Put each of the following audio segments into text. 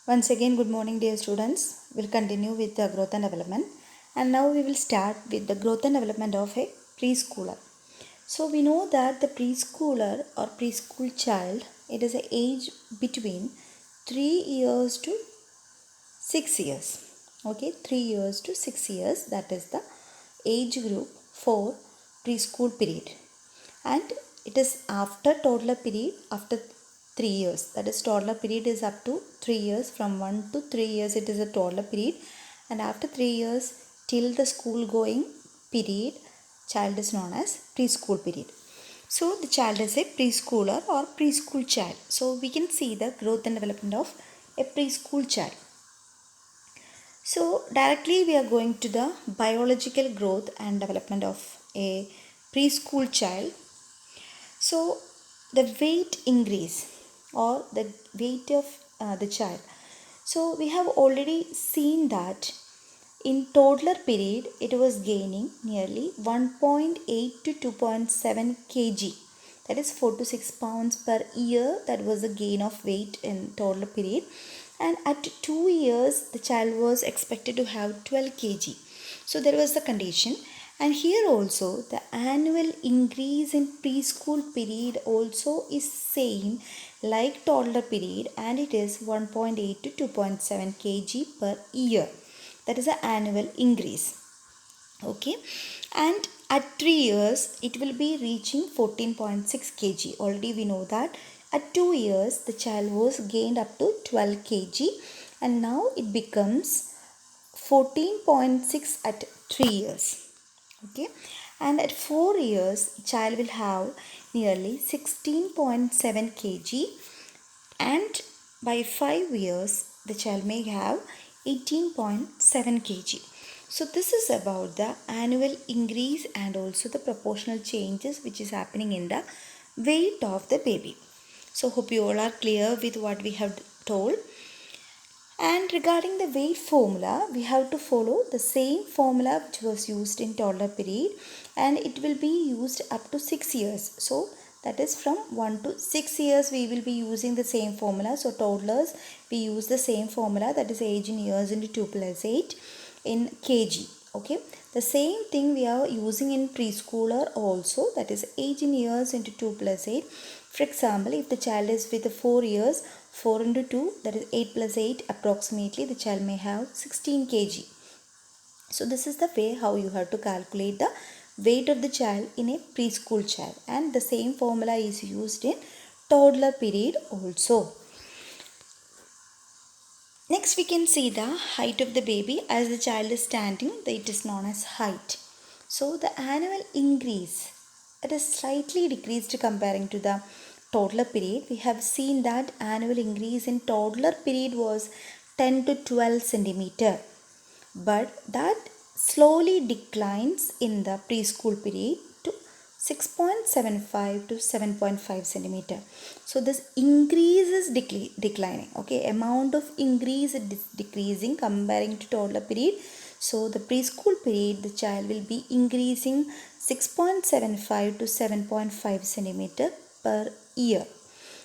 Once again, good morning, dear students. We'll continue with the growth and development. And now we will start with the growth and development of a preschooler. So we know that the preschooler or preschool child, it is an age between 3 years to 6 years. Okay, 3 years to 6 years, that is the age group for preschool period. And it is after toddler period after 3 years, that is toddler period is up to 3 years. From 1 to 3 years it is a toddler period, and after 3 years till the school going period, child is known as preschool period. So the child is a preschooler or preschool child. So we can see the growth and development of a preschool child. So directly we are going to the biological growth and development of a preschool child. So the weight increase or the weight of the child. So we have already seen that in toddler period it was gaining nearly 1.8 to 2.7 kg. That is 4 to 6 pounds per year. That was the gain of weight in toddler period. And at 2 years the child was expected to have 12 kg. So there was the condition. And here also the annual increase in preschool period also is same like toddler period, and it is 1.8 to 2.7 kg per year. That is an annual increase. Okay, and at 3 years it will be reaching 14.6 kg. Already we know that at 2 years the child was gained up to 12 kg, and now it becomes 14.6 at 3 years. Okay, and at 4 years child will have nearly 16.7 kg, and by 5 years the child may have 18.7 kg. So this is about the annual increase and also the proportional changes which is happening in the weight of the baby. So hope you all are clear with what we have told. And regarding the weight formula, we have to follow the same formula which was used in toddler period, and it will be used up to 6 years. So that is from 1 to 6 years we will be using the same formula. So toddlers, we use the same formula, that is age in years into 2 plus 8 in kg. Okay, the same thing we are using in preschooler also, that is age in years into 2 plus 8. For example, if the child is with 4 years, 4 into 2, that is 8 plus 8, approximately the child may have 16 kg. So this is the way how you have to calculate the weight of the child in a preschool child, and the same formula is used in toddler period also. Next we can see the height of the baby. As the child is standing, it is known as height. So the annual increase, it is slightly decreased comparing to the toddler period. We have seen that annual increase in toddler period was 10 to 12 centimeter, but that slowly declines in the preschool period to 6.75 to 7.5 centimeter. So this increase is declining. Okay, amount of increase is decreasing comparing to toddler period. So the preschool period the child will be increasing 6.75 to 7.5 centimeter per year.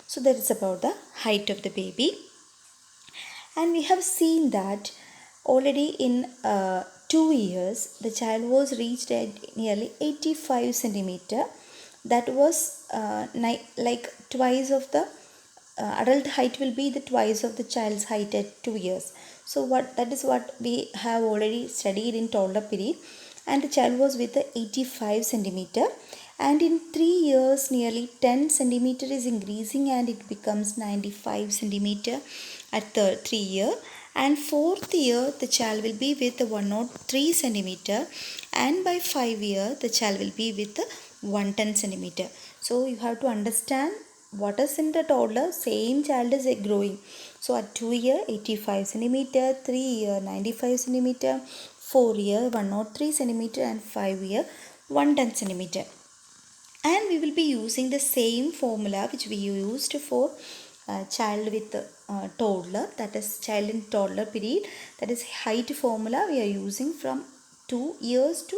So that is about the height of the baby. And we have seen that already in 2 years the child was reached at nearly 85 centimeter. That was like twice of the adult height will be the twice of the child's height at 2 years. So what that is what we have already studied in toddler period, and the child was with the 85 centimeter, and in 3 years nearly 10 centimeter is increasing and it becomes 95 centimeter at the 3 year. And 4th year the child will be with the 103 centimeter, and by 5 year the child will be with the 110 centimeter. So you have to understand what is in the toddler, same child is growing. So at 2 year 85 centimeter, 3 year 95 centimeter, 4 year 103 centimeter, and 5 year 110 centimeter. And we will be using the same formula which we used for child with toddler, that is child in toddler period, that is height formula we are using from 2 years to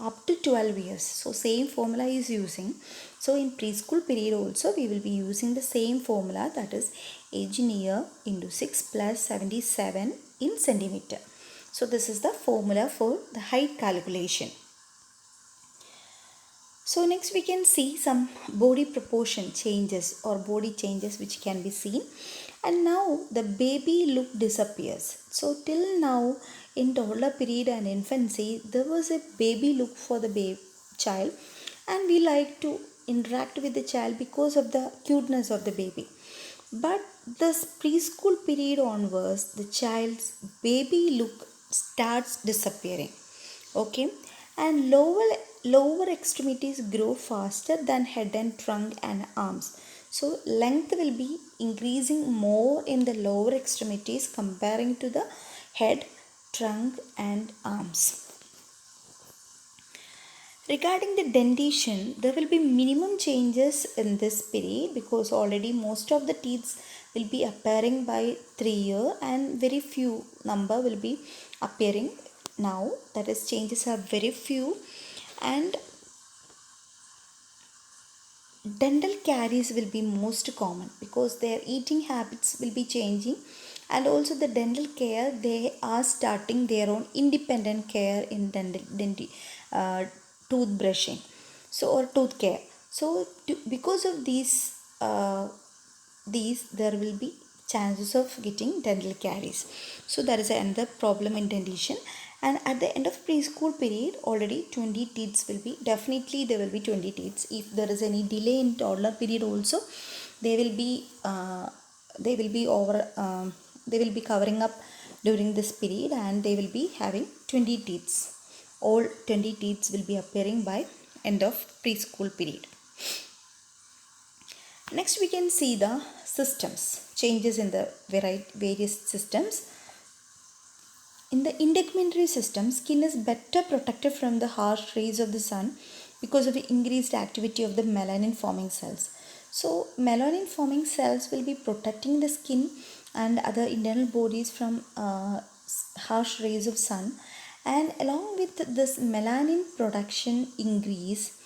up to 12 years. So same formula is using. So in preschool period also we will be using the same formula, that is age in year into 6 plus 77 in centimeter. So this is the formula for the height calculation. So next we can see some body proportion changes or body changes which can be seen, and now the baby look disappears. So till now in toddler period and infancy there was a baby look for the child, and we like to interact with the child because of the cuteness of the baby. But this preschool period onwards the child's baby look starts disappearing. Okay, and lower extremities grow faster than head and trunk and arms. So length will be increasing more in the lower extremities comparing to the head, trunk and arms. Regarding the dentition, there will be minimum changes in this period because already most of the teeth will be appearing by 3 year and very few number will be appearing now. That is, changes are very few, and dental caries will be most common because their eating habits will be changing, and also the dental care they are starting their own independent care in uh, tooth brushing, so or tooth care. So because of these there will be chances of getting dental caries. So that is another problem in dentition. And at the end of preschool period already 20 teeth will be, definitely there will be 20 teeth. If there is any delay in toddler period also, they will be over they will be covering up during this period, and they will be having 20 teeth. All 20 teeth will be appearing by end of preschool period. Next we can see the systems, changes in the various systems. In the integumentary system, skin is better protected from the harsh rays of the sun because of the increased activity of the melanin forming cells. So melanin forming cells will be protecting the skin and other internal bodies from harsh rays of sun, and along with this melanin production increase,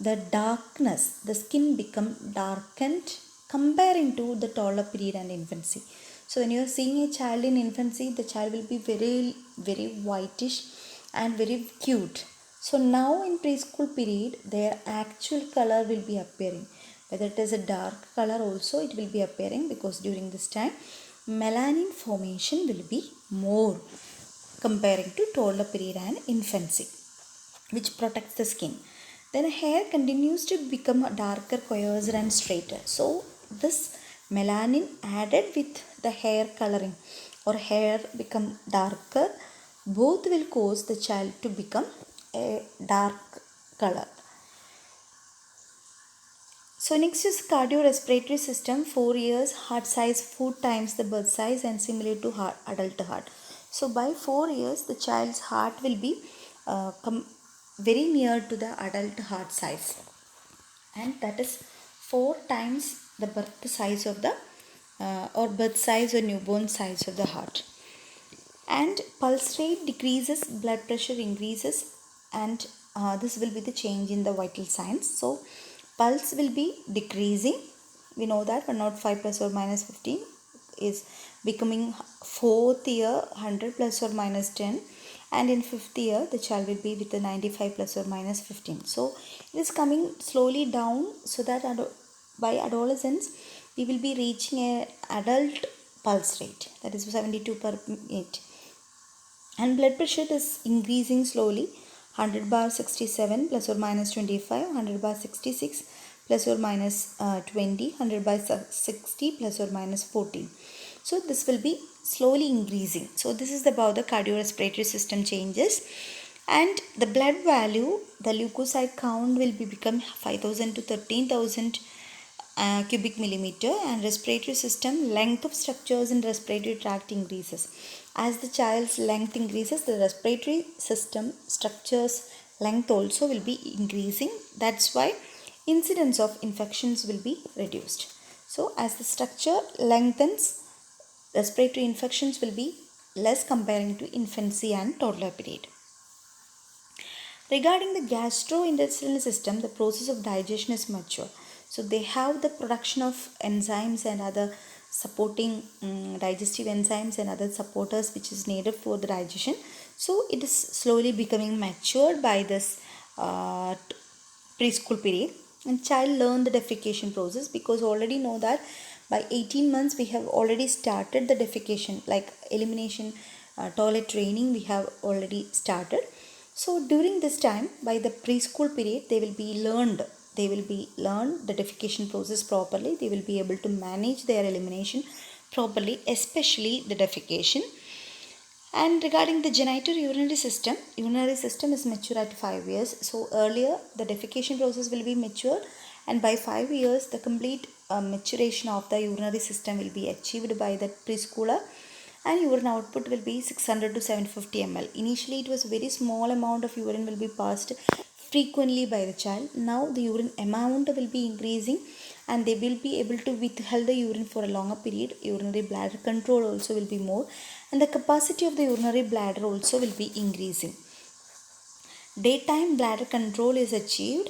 the darkness, the skin become darkened comparing to the toddler period and infancy. So when you are seeing a child in infancy, the child will be very whitish and very cute. So now in preschool period their actual color will be appearing, whether it is a dark color also it will be appearing, because during this time melanin formation will be more comparing to toddler period and infancy, which protects the skin. Then hair continues to become darker, coarser and straighter. So this melanin added with the hair coloring or hair become darker, both will cause the child to become a dark color. So next is cardiorespiratory system. 4 years, heart size 4 times the birth size and similar to adult heart. So by 4 years the child's heart will be very near to the adult heart size, and that is 4 times the birth size of the or birth size or newborn size of the heart. And pulse rate decreases, blood pressure increases, and this will be the change in the vital signs. So pulse will be decreasing, we know that 105 plus or minus 15 is becoming fourth year 100 plus or minus 10, and in fifth year the child will be with the 95 plus or minus 15. So it is coming slowly down, so that by adolescence we will be reaching a adult pulse rate, that is 72 per minute. And blood pressure is increasing slowly, 100 bar 67 plus or minus 25, 100 bar 66 plus or minus 20, 100 by 60 plus or minus 14. So this will be slowly increasing. So this is about the cardiorespiratory system changes. And the blood value, the leukocyte count will be become 5000 to 13000 cubic millimeter, and respiratory system length of structures in respiratory tract increases. As the child's length increases, the respiratory system structures length also will be increasing. That's why incidence of infections will be reduced. So as the structure lengthens, respiratory infections will be less comparing to infancy and toddler period. Regarding the gastrointestinal system, the process of digestion is mature. So they have the production of enzymes and other supporting digestive enzymes and other supporters which is needed for the digestion. So it is slowly becoming matured by this preschool period, and child learn the defecation process, because already know that by 18 months we have already started the defecation, like elimination, toilet training we have already started. So during this time, by the preschool period, they will be learned the defecation process properly. They will be able to manage their elimination properly, especially the defecation. And regarding the genital urinary system is mature at 5 years. So earlier the defecation process will be mature, and by 5 years the complete maturation of the urinary system will be achieved by the preschooler, and urine output will be 600 to 750 ml. Initially it was very small amount of urine will be passed frequently by the child. Now the urine amount will be increasing, and they will be able to withhold the urine for a longer period. Urinary bladder control also will be more, and the capacity of the urinary bladder also will be increasing. Daytime bladder control is achieved.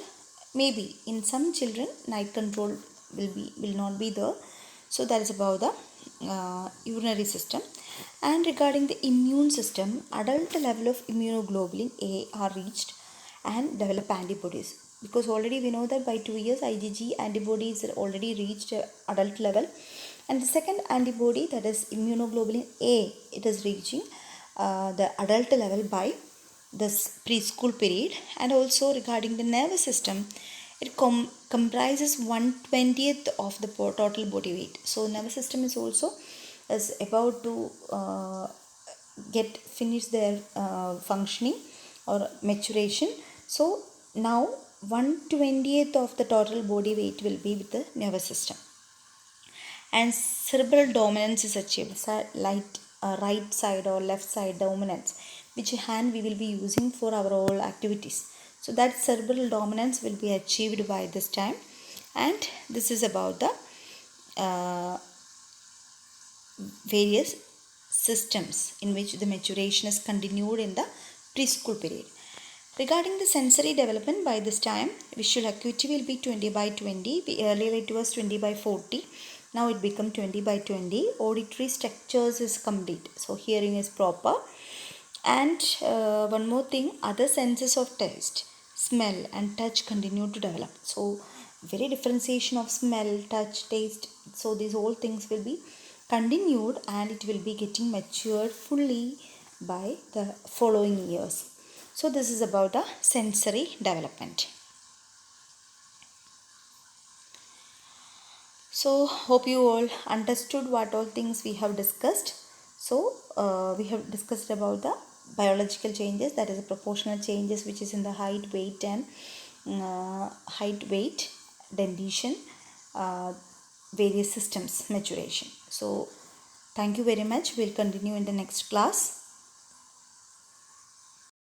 Maybe in some children night control will not be there. So that is about the urinary system. And regarding the immune system, adult level of immunoglobulin A are reached and develop antibodies, because already we know that by 2 years IgG antibodies are already reached adult level, and the second antibody, that is immunoglobulin A, it is reaching the adult level by this preschool period. And also regarding the nervous system, it comprises 1/20th of the total body weight. So nervous system is also is about to get finish their functioning or maturation. So now 1/20th of the total body weight will be with the nervous system. And cerebral dominance is achieved, right side or left side dominance, which hand we will be using for our all activities. So that cerebral dominance will be achieved by this time. And this is about the various systems in which the maturation is continued in the preschool period. Regarding the sensory development, by this time visual acuity will be 20/20. Earlier it was 20/40. Now it become 20/20. Auditory structures is complete. So hearing is proper. And one more thing, other senses of taste, smell and touch continue to develop. So very differentiation of smell, touch, taste. So these all things will be continued, and it will be getting matured fully by the following years. So this is about the sensory development. So hope you all understood what all things we have discussed. So we have discussed about the biological changes, that is the proportional changes which is in the height, weight and dentition, various systems maturation. So thank you very much. We'll continue in the next class.